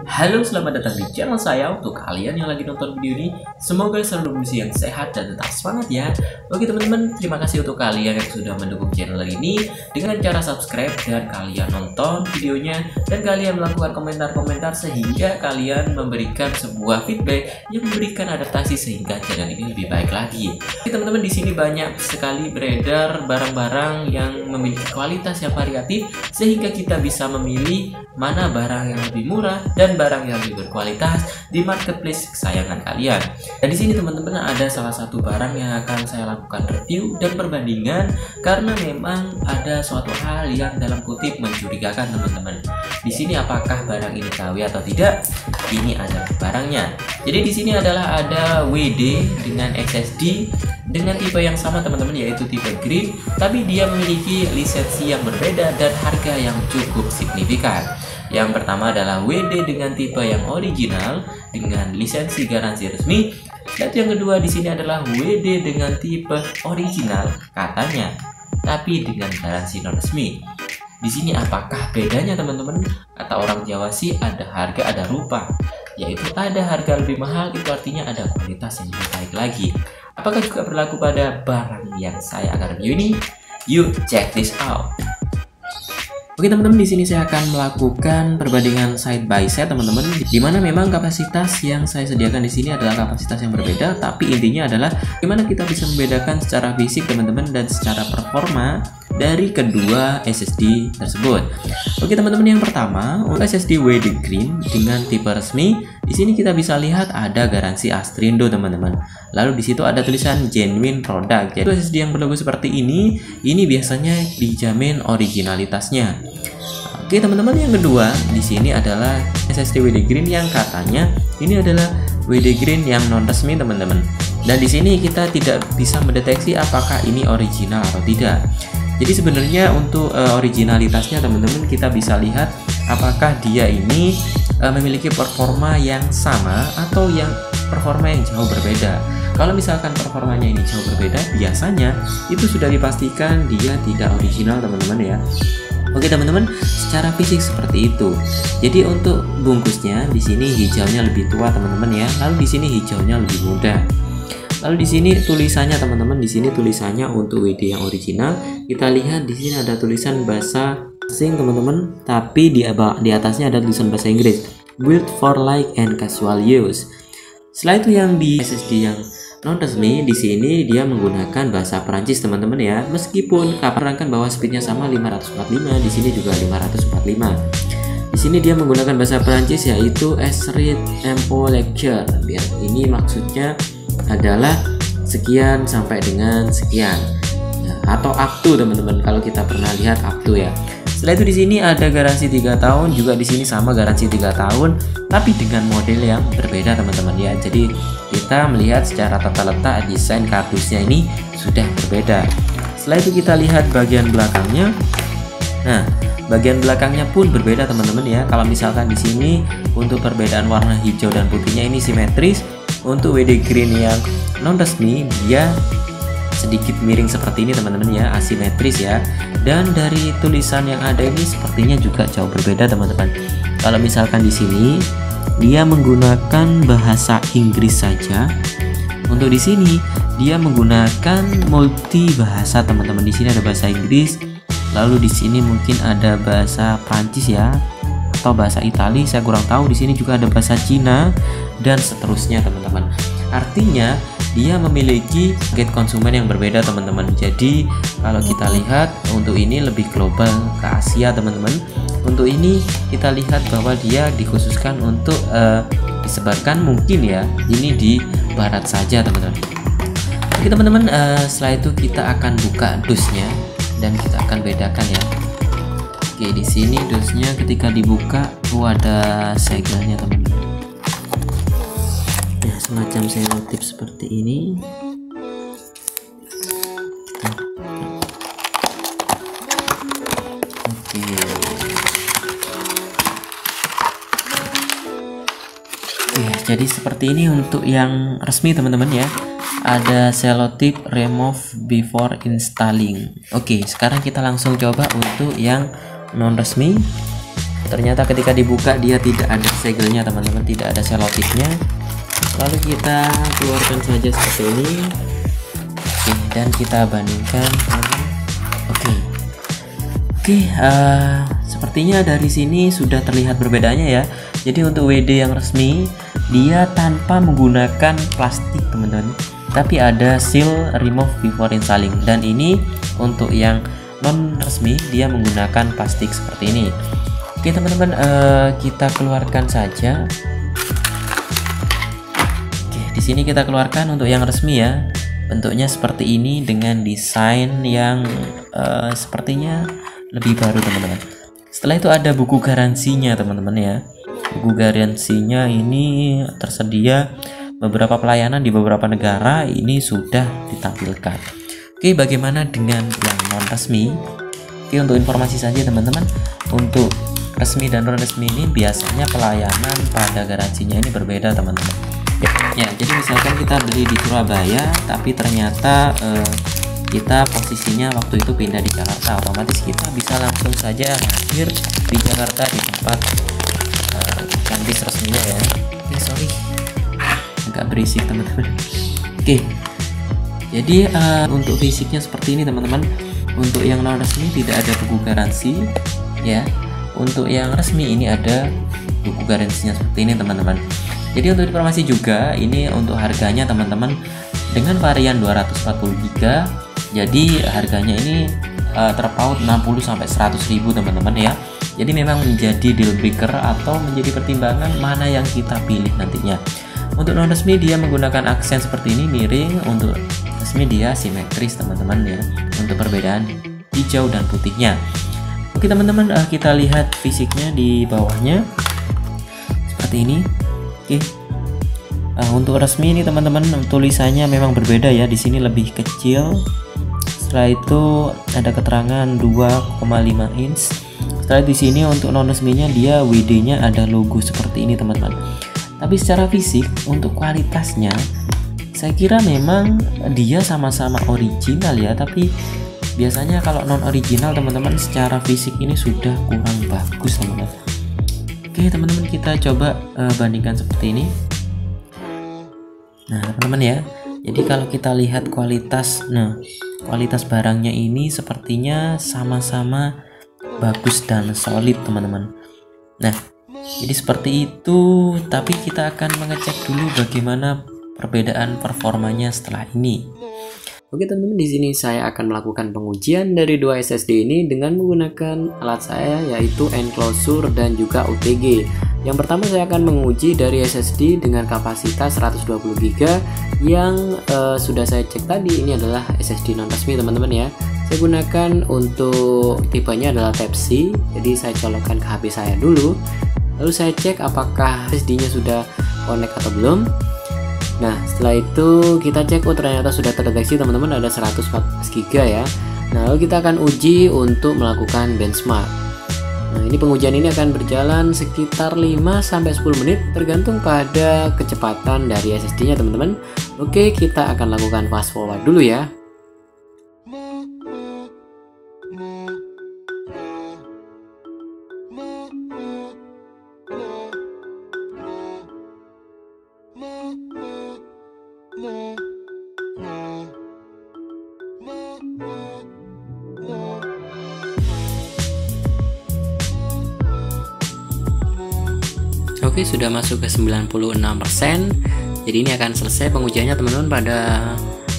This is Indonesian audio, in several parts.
Halo, selamat datang di channel saya. Untuk kalian yang lagi nonton video ini, semoga selalu bersih yang sehat dan tetap semangat ya. Oke teman-teman, terima kasih untuk kalian yang sudah mendukung channel ini dengan cara subscribe dan kalian nonton videonya dan kalian melakukan komentar-komentar sehingga kalian memberikan sebuah feedback yang memberikan adaptasi sehingga channel ini lebih baik lagi. Oke teman-teman, di sini banyak sekali beredar barang-barang yang memiliki kualitas yang variatif sehingga kita bisa memilih mana barang yang lebih murah dan barang yang lebih berkualitas di marketplace kesayangan kalian. Dan di sini teman-teman ada salah satu barang yang akan saya lakukan review dan perbandingan karena memang ada suatu hal yang dalam kutip mencurigakan teman-teman. Di sini apakah barang ini KW atau tidak? Ini adalah barangnya. Jadi di sini adalah ada WD dengan SSD dengan tipe yang sama teman-teman, yaitu tipe green, tapi dia memiliki lisensi yang berbeda dan harga yang cukup signifikan. Yang pertama adalah WD dengan tipe yang original dengan lisensi garansi resmi. Dan yang kedua di sini adalah WD dengan tipe original katanya, tapi dengan garansi non resmi. Di sini apakah bedanya teman-teman? Kata orang Jawa sih ada harga ada rupa, yaitu ada harga lebih mahal itu artinya ada kualitas yang lebih baik lagi. Apakah juga berlaku pada barang yang saya akan review ini? Yuk check this out. Oke teman-teman, di sini saya akan melakukan perbandingan side by side teman-teman, di mana memang kapasitas yang saya sediakan di sini adalah kapasitas yang berbeda, tapi intinya adalah gimana kita bisa membedakan secara fisik teman-teman dan secara performa dari kedua SSD tersebut. Oke teman-teman, yang pertama untuk SSD WD Green dengan tipe resmi, di sini kita bisa lihat ada garansi Astrindo teman-teman. Lalu di situ ada tulisan genuine product. Jadi SSD yang berlogo seperti ini biasanya dijamin originalitasnya. Oke teman-teman, yang kedua di sini adalah SSD WD Green yang katanya ini adalah WD Green yang non resmi teman-teman. Dan di sini kita tidak bisa mendeteksi apakah ini original atau tidak. Jadi sebenarnya untuk originalitasnya teman-teman kita bisa lihat apakah dia ini memiliki performa yang sama atau yang performa yang jauh berbeda. Kalau misalkan performanya ini jauh berbeda, biasanya itu sudah dipastikan dia tidak original teman-teman ya. Oke teman-teman, secara fisik seperti itu. Jadi untuk bungkusnya di sini hijaunya lebih tua teman-teman ya. Lalu di sini hijaunya lebih muda. Lalu di sini tulisannya teman-teman, di sini tulisannya untuk WD yang original. Kita lihat di sini ada tulisan bahasa asing teman-teman, tapi di atasnya ada tulisan bahasa Inggris. Built for light and casual use. Setelah itu yang di SSD yang non resmi di sini dia menggunakan bahasa Perancis teman-teman ya. Meskipun kabarkan bahwa speednya sama 545, di sini juga 545. Di sini dia menggunakan bahasa Perancis yaitu Esrit Tempo Lecture. Ini maksudnya adalah sekian sampai dengan sekian ya, atau up to teman-teman kalau kita pernah lihat up to ya. Setelah itu di sini ada garansi 3 tahun, juga di sini sama garansi 3 tahun tapi dengan model yang berbeda teman-teman ya. Jadi kita melihat secara tata letak desain kardusnya ini sudah berbeda. Setelah itu kita lihat bagian belakangnya. Nah, bagian belakangnya pun berbeda teman-teman ya. Kalau misalkan di sini untuk perbedaan warna hijau dan putihnya ini simetris. Untuk WD Green yang non resmi dia sedikit miring seperti ini teman-teman ya, asimetris ya. Dan dari tulisan yang ada ini sepertinya juga jauh berbeda teman-teman. Kalau misalkan di sini dia menggunakan bahasa Inggris saja. Untuk di sini dia menggunakan multi bahasa teman-teman. Di sini ada bahasa Inggris, lalu di sini mungkin ada bahasa Prancis ya, atau bahasa Itali, saya kurang tahu. Di sini juga ada bahasa Cina dan seterusnya teman-teman. Artinya dia memiliki target konsumen yang berbeda teman-teman. Jadi kalau kita lihat untuk ini lebih global ke Asia teman-teman. Untuk ini kita lihat bahwa dia dikhususkan untuk disebarkan mungkin ya ini di barat saja teman-teman. Oke teman-teman, setelah itu kita akan buka dusnya dan kita akan bedakan ya. Oke, di sini dusnya ketika dibuka ada segelnya teman-teman. Ya, semacam selotip seperti ini. Oke. Jadi seperti ini untuk yang resmi teman-teman ya. Ada selotip remove before installing. Oke, sekarang kita langsung coba untuk yang non resmi. ternyata ketika dibuka dia tidak ada segelnya teman-teman, tidak ada selotipnya. Lalu kita keluarkan saja seperti ini. Oke, dan kita bandingkan. Oke, sepertinya dari sini sudah terlihat perbedaannya ya. Jadi untuk WD yang resmi dia tanpa menggunakan plastik teman-teman, tapi ada seal remove before installing. Dan ini untuk yang non resmi dia menggunakan plastik seperti ini. Oke teman-teman, kita keluarkan saja. Oke, di sini kita keluarkan untuk yang resmi ya. Bentuknya seperti ini dengan desain yang sepertinya lebih baru teman-teman. Setelah itu ada buku garansinya teman-teman ya. Buku garansinya ini tersedia beberapa pelayanan di beberapa negara, ini sudah ditampilkan. Oke, bagaimana dengan yang non resmi? Oke, untuk informasi saja teman-teman, untuk resmi dan non resmi ini biasanya pelayanan pada garansinya ini berbeda teman-teman. Ya, jadi misalkan kita beli di Surabaya tapi ternyata kita posisinya waktu itu pindah di Jakarta, otomatis kita bisa langsung saja hadir di Jakarta di tempat kantis resminya ya. Oke, sorry agak berisik teman-teman. Oke, jadi untuk fisiknya seperti ini teman-teman. Untuk yang non resmi tidak ada buku garansi ya. Untuk yang resmi ini ada buku garansinya seperti ini teman-teman. Jadi untuk informasi juga, ini untuk harganya teman-teman dengan varian 240 GB. Jadi harganya ini terpaut 60-100 ribu teman-teman ya. Jadi memang menjadi deal breaker atau menjadi pertimbangan mana yang kita pilih nantinya. Untuk non resmi dia menggunakan aksen seperti ini miring, untuk resmi dia simetris teman-teman ya. Untuk perbedaan hijau dan putihnya. Oke teman-teman, kita lihat fisiknya di bawahnya seperti ini. Oke. Untuk resmi ini teman-teman tulisannya memang berbeda ya. Di sini lebih kecil. Setelah itu ada keterangan 2,5 inch. Setelah di sini untuk non resminya dia WD-nya ada logo seperti ini teman-teman. Tapi secara fisik untuk kualitasnya saya kira memang dia sama-sama original ya, tapi biasanya kalau non original teman-teman secara fisik ini sudah kurang bagus teman-teman. Oke teman-teman, kita coba bandingkan seperti ini. Nah teman-teman ya, jadi kalau kita lihat kualitas, kualitas barangnya ini sepertinya sama-sama bagus dan solid teman-teman. Nah jadi seperti itu, tapi kita akan mengecek dulu bagaimana perbedaan performanya setelah ini. Oke teman-teman, di sini saya akan melakukan pengujian dari dua SSD ini dengan menggunakan alat saya yaitu enclosure dan juga OTG. Yang pertama saya akan menguji dari SSD dengan kapasitas 120 GB yang sudah saya cek tadi. Ini adalah SSD non resmi teman-teman ya. Saya gunakan untuk tipenya adalah Type-C. Jadi saya colokkan ke HP saya dulu. Lalu saya cek apakah SSD-nya sudah connect atau belum. Nah setelah itu kita cek, oh ternyata sudah terdeteksi teman-teman, ada 114 GB ya. Nah lalu kita akan uji untuk melakukan benchmark. Nah ini pengujian ini akan berjalan sekitar 5-10 menit tergantung pada kecepatan dari SSD nya teman-teman. Oke, kita akan lakukan fast forward dulu ya. Oke, sudah masuk ke 96%. Jadi ini akan selesai pengujiannya teman-teman pada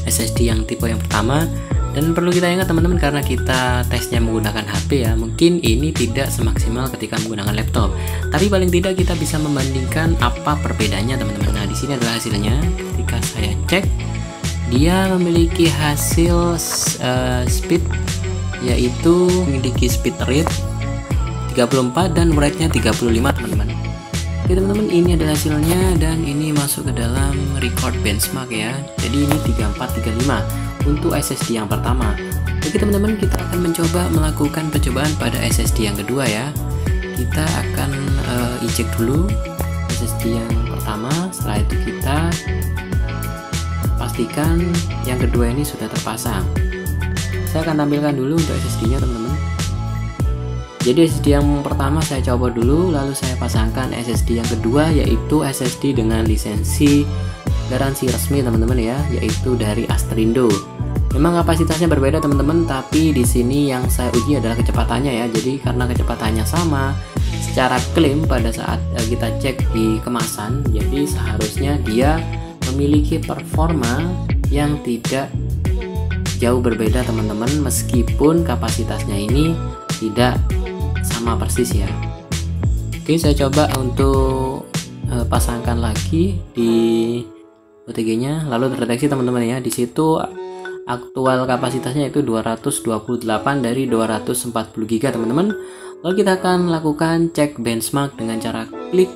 SSD yang tipe yang pertama. Dan perlu kita ingat teman-teman, karena kita tesnya menggunakan HP ya, mungkin ini tidak semaksimal ketika menggunakan laptop. Tapi paling tidak kita bisa membandingkan apa perbedaannya teman-teman. Nah di sini adalah hasilnya. Ketika saya cek, dia memiliki hasil speed, yaitu memiliki speed rate 34 dan write-nya 35 teman-teman. Oke teman-teman, ini adalah hasilnya dan ini masuk ke dalam record benchmark ya. Jadi ini 3435 untuk SSD yang pertama. Oke teman-teman, kita akan mencoba melakukan percobaan pada SSD yang kedua ya. Kita akan eject dulu SSD yang pertama. Setelah itu kita pastikan yang kedua ini sudah terpasang. Saya akan tampilkan dulu untuk SSD nya teman-teman. Jadi SSD yang pertama saya coba dulu, lalu saya pasangkan SSD yang kedua, yaitu SSD dengan lisensi garansi resmi teman-teman ya, yaitu dari Astrindo. Memang kapasitasnya berbeda teman-teman, tapi di sini yang saya uji adalah kecepatannya ya. Jadi karena kecepatannya sama secara klaim pada saat kita cek di kemasan, jadi seharusnya dia memiliki performa yang tidak jauh berbeda teman-teman, meskipun kapasitasnya ini tidak sama persis ya. Oke, saya coba untuk pasangkan lagi di OTG-nya, lalu terdeteksi teman-teman ya. Di situ aktual kapasitasnya itu 228 dari 240 GB teman-teman. Lalu kita akan lakukan cek benchmark dengan cara klik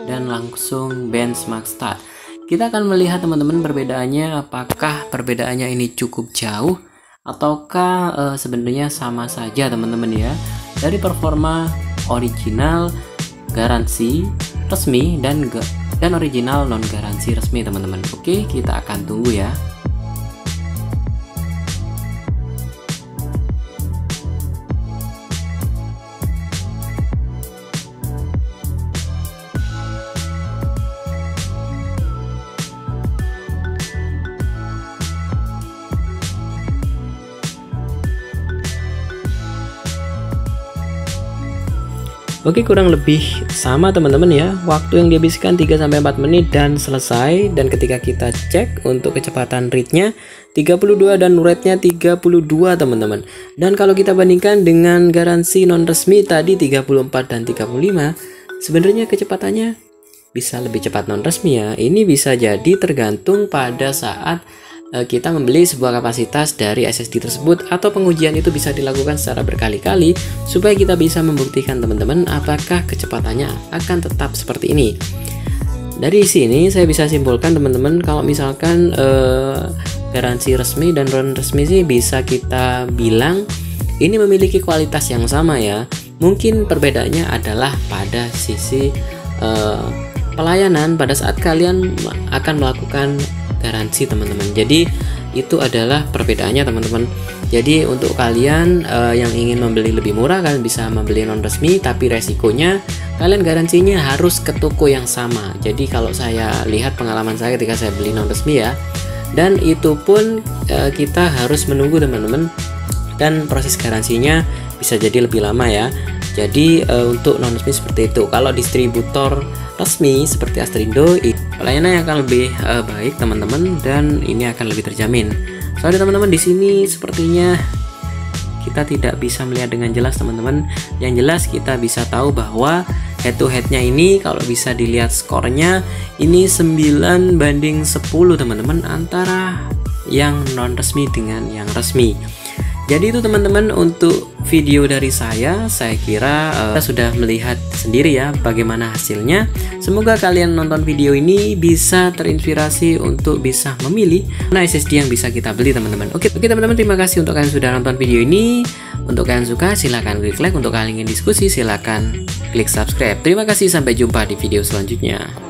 dan langsung benchmark start. Kita akan melihat teman-teman perbedaannya, apakah perbedaannya ini cukup jauh ataukah sebenarnya sama saja teman-teman ya, dari performa original garansi resmi dan original non garansi resmi teman-teman. Oke, kita akan tunggu ya. Oke, kurang lebih sama teman-teman ya. Waktu yang dihabiskan 3-4 menit dan selesai. Dan ketika kita cek untuk kecepatan read-nya 32 dan write-nya 32 teman-teman. Dan kalau kita bandingkan dengan garansi non resmi tadi 34 dan 35, sebenarnya kecepatannya bisa lebih cepat non resmi ya. Ini bisa jadi tergantung pada saat kita membeli sebuah kapasitas dari SSD tersebut, atau pengujian itu bisa dilakukan secara berkali-kali supaya kita bisa membuktikan teman-teman apakah kecepatannya akan tetap seperti ini. Dari sini saya bisa simpulkan teman-teman, kalau misalkan garansi resmi dan non resmi sih bisa kita bilang ini memiliki kualitas yang sama ya. Mungkin perbedaannya adalah pada sisi pelayanan pada saat kalian akan melakukan garansi teman-teman. Jadi itu adalah perbedaannya teman-teman. Jadi untuk kalian yang ingin membeli lebih murah, kalian bisa membeli non resmi, tapi resikonya kalian garansinya harus ke toko yang sama. Jadi kalau saya lihat pengalaman saya ketika saya beli non resmi ya, dan itu pun kita harus menunggu teman-teman, dan proses garansinya bisa jadi lebih lama ya. Jadi untuk non resmi seperti itu. Kalau distributor resmi seperti Astrindo, pelayanan yang akan lebih baik teman-teman, dan ini akan lebih terjamin. Soalnya teman-teman, di sini sepertinya kita tidak bisa melihat dengan jelas teman-teman. Yang jelas kita bisa tahu bahwa head to headnya ini kalau bisa dilihat skornya ini 9 banding 10 teman-teman, antara yang non resmi dengan yang resmi. Jadi itu teman-teman untuk video dari saya kira kita sudah melihat sendiri ya bagaimana hasilnya. Semoga kalian nonton video ini bisa terinspirasi untuk bisa memilih mana SSD yang bisa kita beli teman-teman. Oke teman-teman, terima kasih untuk kalian sudah nonton video ini. Untuk kalian suka silahkan klik like, untuk kalian ingin diskusi silahkan klik subscribe. Terima kasih, sampai jumpa di video selanjutnya.